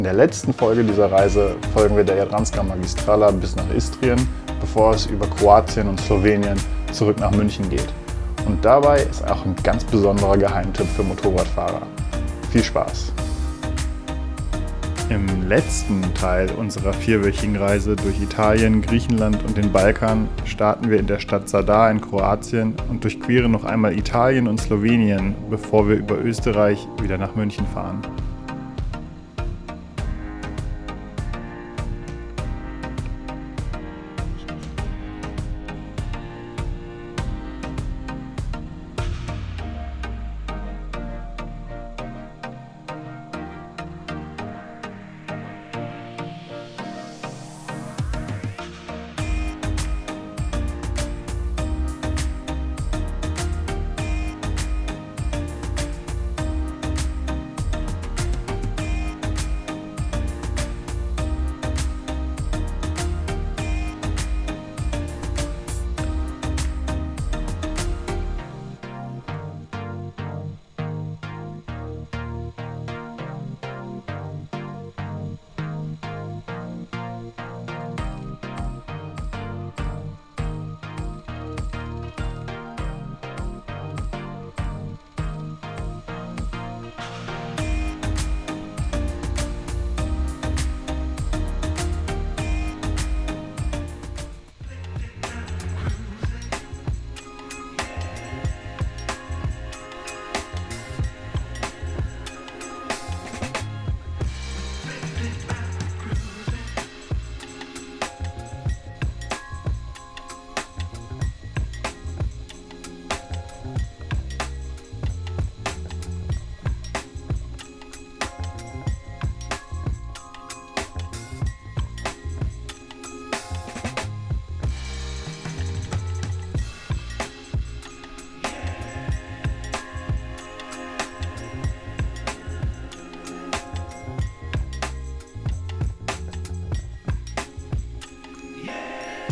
In der letzten Folge dieser Reise folgen wir der Jadranska Magistrala bis nach Istrien, bevor es über Kroatien und Slowenien zurück nach München geht. Und dabei ist auch ein ganz besonderer Geheimtipp für Motorradfahrer. Viel Spaß! Im letzten Teil unserer 4-wöchigen Reise durch Italien, Griechenland und den Balkan starten wir in der Stadt Zadar in Kroatien und durchqueren noch einmal Italien und Slowenien, bevor wir über Österreich wieder nach München fahren.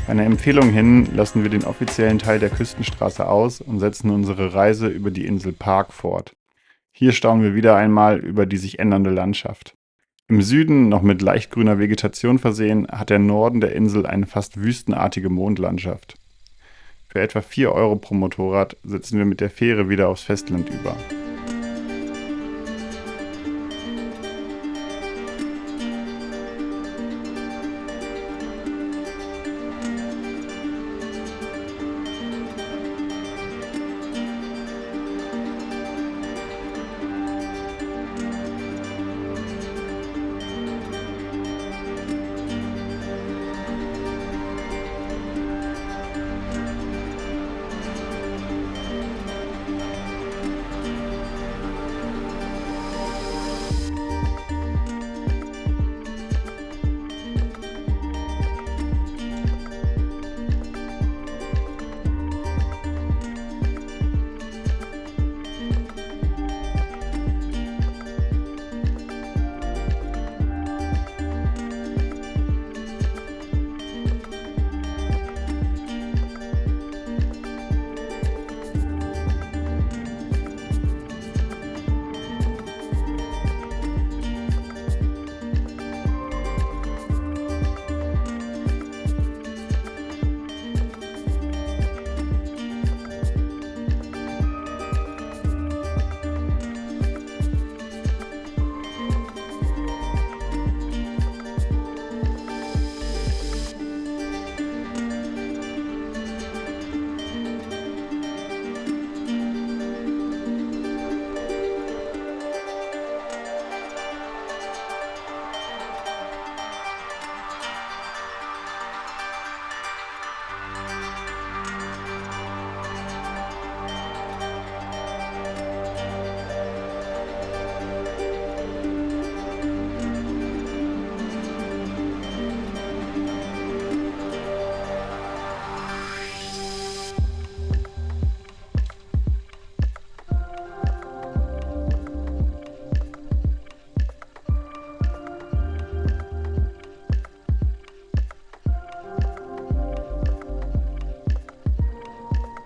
Bei einer Empfehlung hin lassen wir den offiziellen Teil der Küstenstraße aus und setzen unsere Reise über die Insel Park fort. Hier staunen wir wieder einmal über die sich ändernde Landschaft. Im Süden, noch mit leicht grüner Vegetation versehen, hat der Norden der Insel eine fast wüstenartige Mondlandschaft. Für etwa 4 Euro pro Motorrad setzen wir mit der Fähre wieder aufs Festland über.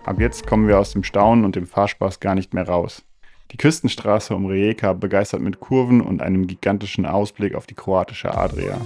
Ab jetzt kommen wir aus dem Staunen und dem Fahrspaß gar nicht mehr raus. Die Küstenstraße um Rijeka begeistert mit Kurven und einem gigantischen Ausblick auf die kroatische Adria.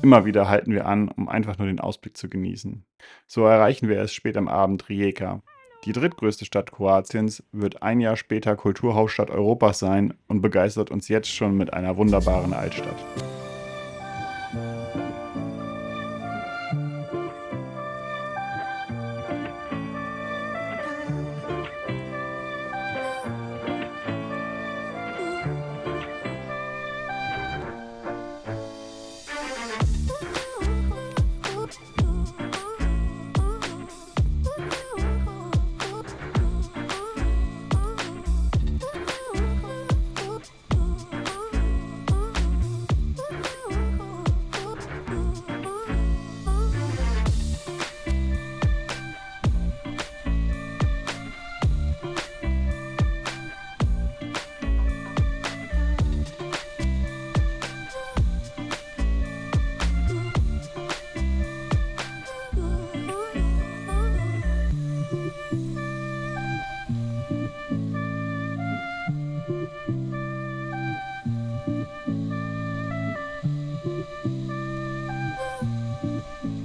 Immer wieder halten wir an, um einfach nur den Ausblick zu genießen. So erreichen wir es spät am Abend Rijeka. Die drittgrößte Stadt Kroatiens wird ein Jahr später Kulturhauptstadt Europas sein und begeistert uns jetzt schon mit einer wunderbaren Altstadt.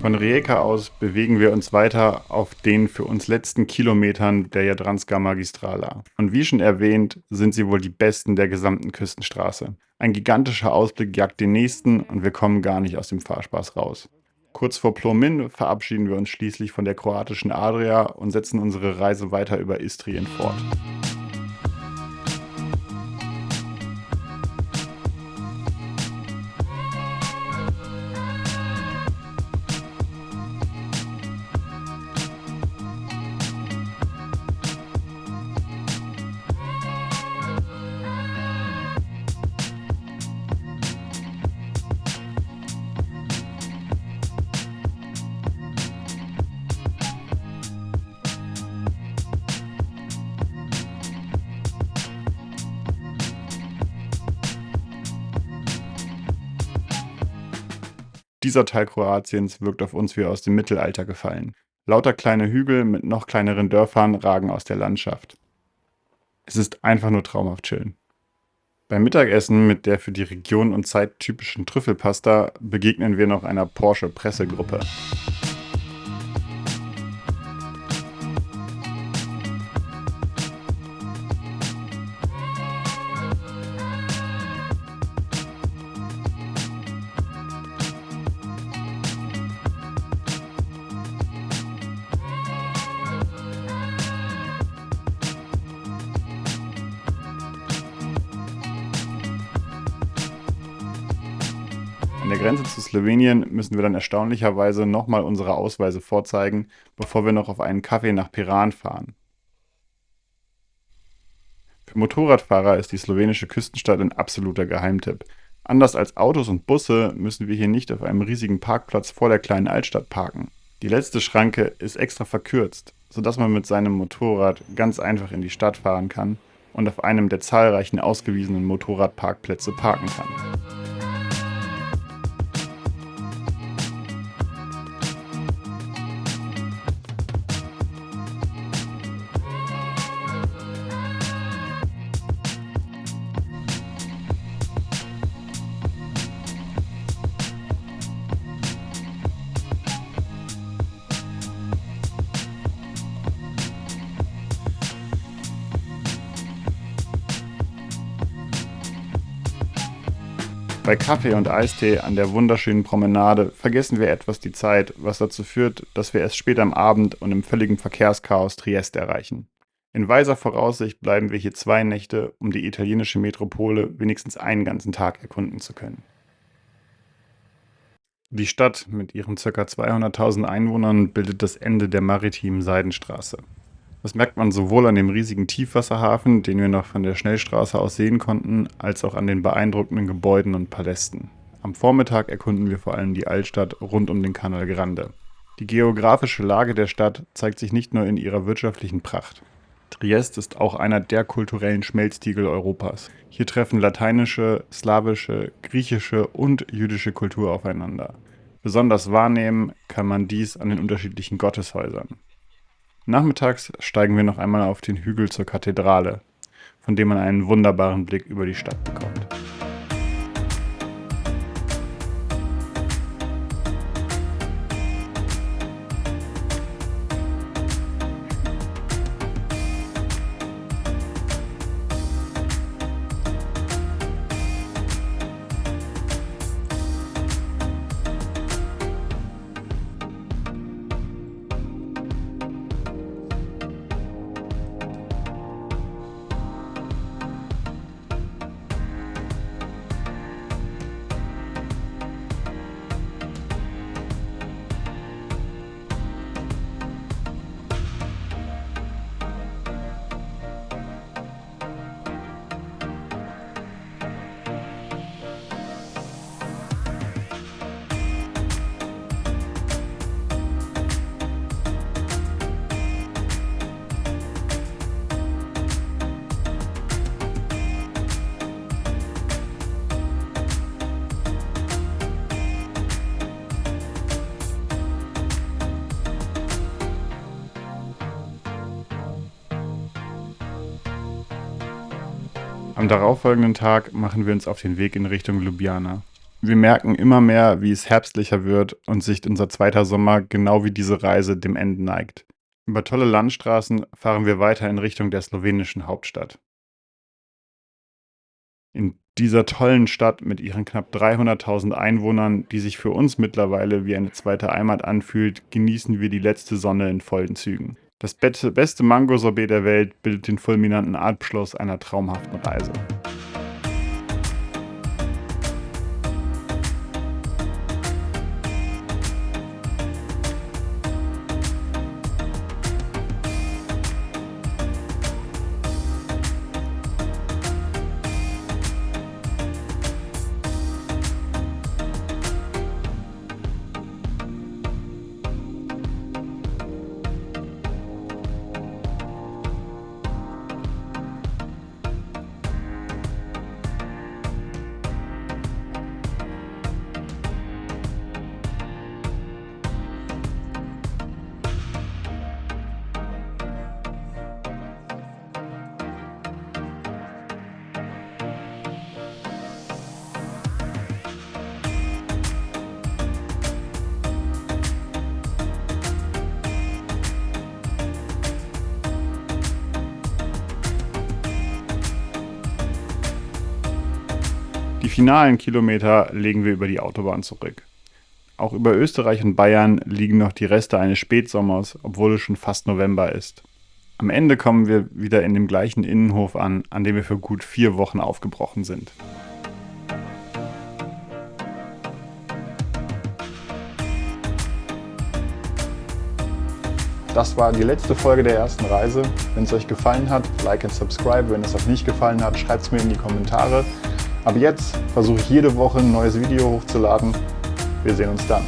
Von Rijeka aus bewegen wir uns weiter auf den für uns letzten Kilometern der Jadranska Magistrala. Und wie schon erwähnt, sind sie wohl die besten der gesamten Küstenstraße. Ein gigantischer Ausblick jagt den nächsten und wir kommen gar nicht aus dem Fahrspaß raus. Kurz vor Plomin verabschieden wir uns schließlich von der kroatischen Adria und setzen unsere Reise weiter über Istrien fort. Dieser Teil Kroatiens wirkt auf uns wie aus dem Mittelalter gefallen. Lauter kleine Hügel mit noch kleineren Dörfern ragen aus der Landschaft. Es ist einfach nur traumhaft chillen. Beim Mittagessen mit der für die Region und Zeit typischen Trüffelpasta begegnen wir noch einer Porsche-Pressegruppe. An der Grenze zu Slowenien müssen wir dann erstaunlicherweise nochmal unsere Ausweise vorzeigen, bevor wir noch auf einen Kaffee nach Piran fahren. Für Motorradfahrer ist die slowenische Küstenstadt ein absoluter Geheimtipp. Anders als Autos und Busse müssen wir hier nicht auf einem riesigen Parkplatz vor der kleinen Altstadt parken. Die letzte Schranke ist extra verkürzt, sodass man mit seinem Motorrad ganz einfach in die Stadt fahren kann und auf einem der zahlreichen ausgewiesenen Motorradparkplätze parken kann. Bei Kaffee und Eistee an der wunderschönen Promenade vergessen wir etwas die Zeit, was dazu führt, dass wir erst spät am Abend und im völligen Verkehrschaos Triest erreichen. In weiser Voraussicht bleiben wir hier 2 Nächte, um die italienische Metropole wenigstens einen ganzen Tag erkunden zu können. Die Stadt mit ihren ca. 200.000 Einwohnern bildet das Ende der maritimen Seidenstraße. Das merkt man sowohl an dem riesigen Tiefwasserhafen, den wir noch von der Schnellstraße aus sehen konnten, als auch an den beeindruckenden Gebäuden und Palästen. Am Vormittag erkunden wir vor allem die Altstadt rund um den Canal Grande. Die geografische Lage der Stadt zeigt sich nicht nur in ihrer wirtschaftlichen Pracht. Triest ist auch einer der kulturellen Schmelztiegel Europas. Hier treffen lateinische, slawische, griechische und jüdische Kultur aufeinander. Besonders wahrnehmen kann man dies an den unterschiedlichen Gotteshäusern. Nachmittags steigen wir noch einmal auf den Hügel zur Kathedrale, von dem man einen wunderbaren Blick über die Stadt bekommt. Am darauffolgenden Tag machen wir uns auf den Weg in Richtung Ljubljana. Wir merken immer mehr, wie es herbstlicher wird und sich unser zweiter Sommer genau wie diese Reise dem Ende neigt. Über tolle Landstraßen fahren wir weiter in Richtung der slowenischen Hauptstadt. In dieser tollen Stadt mit ihren knapp 300.000 Einwohnern, die sich für uns mittlerweile wie eine zweite Heimat anfühlt, genießen wir die letzte Sonne in vollen Zügen. Das beste Mango-Sorbet der Welt bildet den fulminanten Abschluss einer traumhaften Reise. Die finalen Kilometer legen wir über die Autobahn zurück. Auch über Österreich und Bayern liegen noch die Reste eines Spätsommers, obwohl es schon fast November ist. Am Ende kommen wir wieder in dem gleichen Innenhof an dem wir für gut 4 Wochen aufgebrochen sind. Das war die letzte Folge der ersten Reise. Wenn es euch gefallen hat, like und subscribe. Wenn es euch nicht gefallen hat, schreibt es mir in die Kommentare. Aber jetzt versuche ich jede Woche ein neues Video hochzuladen. Wir sehen uns dann.